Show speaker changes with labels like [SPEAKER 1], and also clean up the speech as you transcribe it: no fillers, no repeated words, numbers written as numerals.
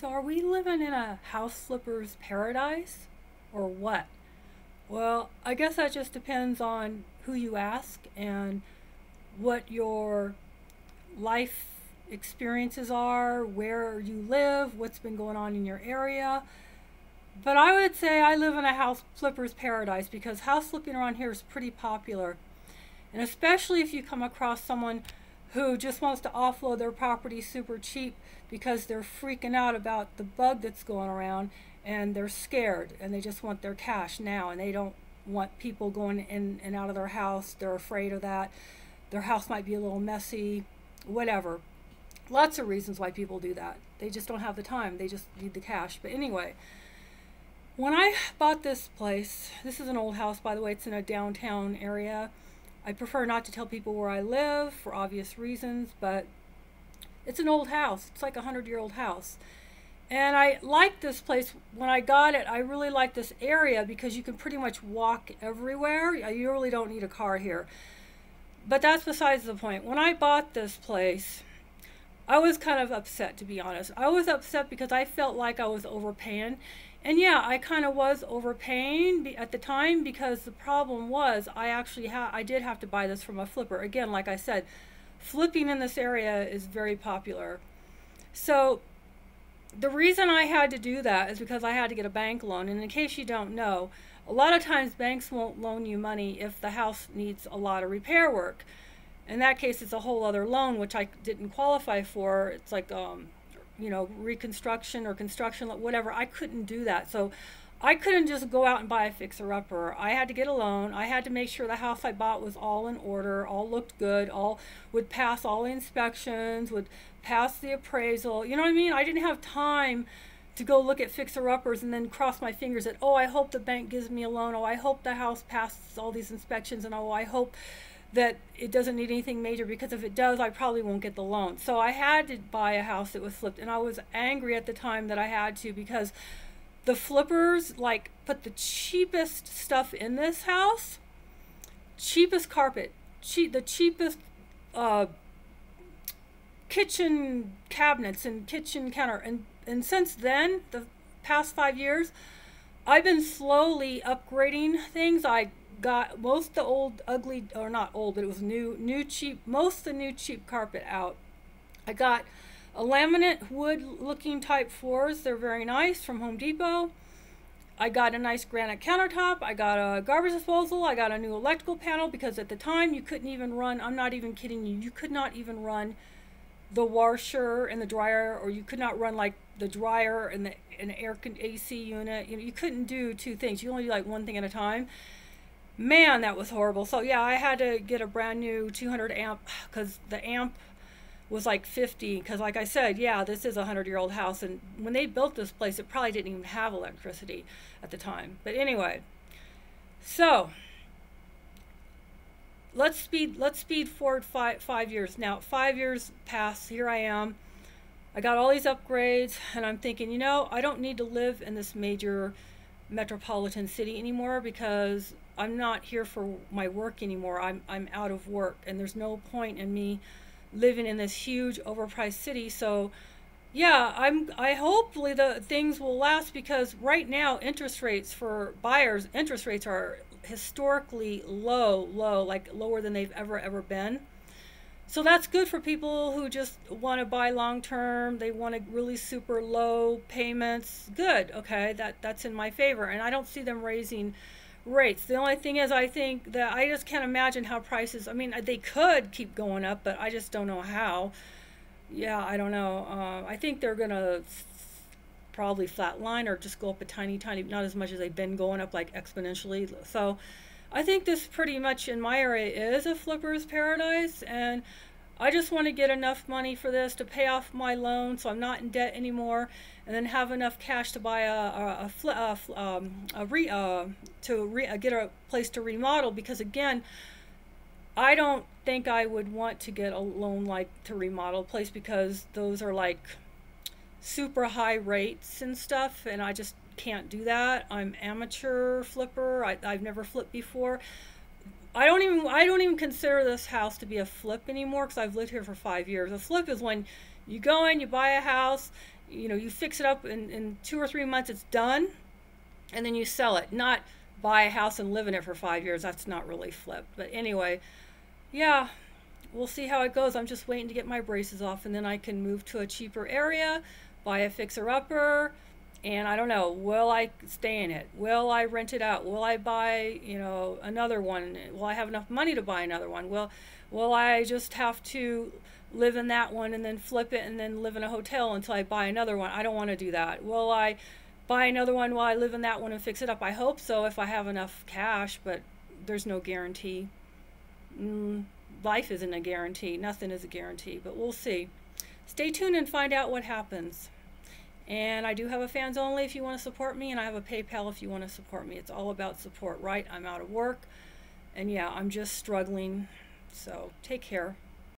[SPEAKER 1] So are we living in a house flipper's paradise or what? Well, I guess that just depends on who you ask and what your life experiences are, where you live, what's been going on in your area. But I would say I live in a house flipper's paradise because house flipping around here is pretty popular. And especially if you come across someone who just wants to offload their property super cheap because they're freaking out about the bug that's going around and they're scared and they just want their cash now and they don't want people going in and out of their house. They're afraid of that. Their house might be a little messy, whatever. Lots of reasons why people do that. They just don't have the time. They just need the cash. But anyway, when I bought this place, this is an old house, by the way. It's in a downtown area. I prefer not to tell people where I live for obvious reasons, but it's an old house. It's like a 100-year-old house. And I like this place. When I got it, I really like this area because you can pretty much walk everywhere. You really don't need a car here. But that's besides the point. When I bought this place, I was kind of upset, to be honest. I was upset because I felt like I was overpaying. And yeah, I kind of was overpaying at the time because the problem was I did have to buy this from a flipper. Again, like I said, flipping in this area is very popular. So the reason I had to do that is because I had to get a bank loan. And in case you don't know, a lot of times banks won't loan you money if the house needs a lot of repair work. In that case, it's a whole other loan, which I didn't qualify for. It's like, you know, reconstruction or construction, whatever. I couldn't do that. So I couldn't just go out and buy a fixer-upper. I had to get a loan. I had to make sure the house I bought was all in order, all looked good, all would pass all the inspections, would pass the appraisal. You know what I mean? I didn't have time to go look at fixer-uppers and then cross my fingers that, oh, I hope the bank gives me a loan. Oh, I hope the house passes all these inspections. And oh, I hope that it doesn't need anything major, because if it does, I probably won't get the loan. So I had to buy a house that was flipped, and I was angry at the time that I had to, because the flippers like put the cheapest stuff in this house, cheapest carpet, the cheapest kitchen cabinets and kitchen counter, and since then, the past 5 years, I've been slowly upgrading things. I got most of the old ugly, or not old, but it was new cheap, most of the new cheap carpet out. I got a laminate wood looking type floors. They're very nice, from Home Depot. I got a nice granite countertop. I got a garbage disposal. I got a new electrical panel, because at the time you couldn't even run, I'm not even kidding you, you could not even run the washer and the dryer, or you could not run like the dryer and an air AC unit. You know, you couldn't do two things. You only do like one thing at a time. Man, that was horrible. So yeah, I had to get a brand new 200 amp, because the amp was like 50, because like I said, yeah, this is a 100-year-old house, and when they built this place, it probably didn't even have electricity at the time. But anyway, so let's speed forward five years. Now 5 years pass, here I am, I got all these upgrades, and I'm thinking, you know, I don't need to live in this major metropolitan city anymore, because I'm not here for my work anymore. I'm out of work, and there's no point in me living in this huge overpriced city. So yeah, I hopefully the things will last, because right now interest rates for buyers, interest rates are historically low, like lower than they've ever been. So that's good for people who just want to buy long term. They want a really super low payments. Good, okay, that's in my favor, and I don't see them raising rates. The only thing is, I think that I just can't imagine how prices, I mean, they could keep going up, but I just don't know how. Yeah, I don't know. I think they're gonna probably flatline or just go up a tiny, not as much as they've been going up, like exponentially. So I think this pretty much in my area is a flipper's paradise, and I just want to get enough money for this to pay off my loan, so I'm not in debt anymore, and then have enough cash to buy get a place to remodel. Because again, I don't think I would want to get a loan like to remodel a place, because those are like super high rates and stuff, and I just can't do that. I'm amateur flipper. I've never flipped before. I don't even consider this house to be a flip anymore, because I've lived here for 5 years. A flip is when you go in, you buy a house, you know, you fix it up in 2 or 3 months, it's done, and then you sell it. Not buy a house and live in it for 5 years. That's not really flipped. But anyway, yeah, we'll see how it goes. I'm just waiting to get my braces off, and then I can move to a cheaper area, buy a fixer-upper, and I don't know, will I stay in it? Will I rent it out? Will I buy, you know, another one? Will I have enough money to buy another one? Will I just have to live in that one and then flip it and then live in a hotel until I buy another one? I don't want to do that. Will I buy another one while I live in that one and fix it up? I hope so if I have enough cash, but there's no guarantee. Life isn't a guarantee. Nothing is a guarantee, but we'll see. Stay tuned and find out what happens. And I do have a fans only if you want to support me, and I have a PayPal if you want to support me. It's all about support, right? I'm out of work, and yeah, I'm just struggling. So take care.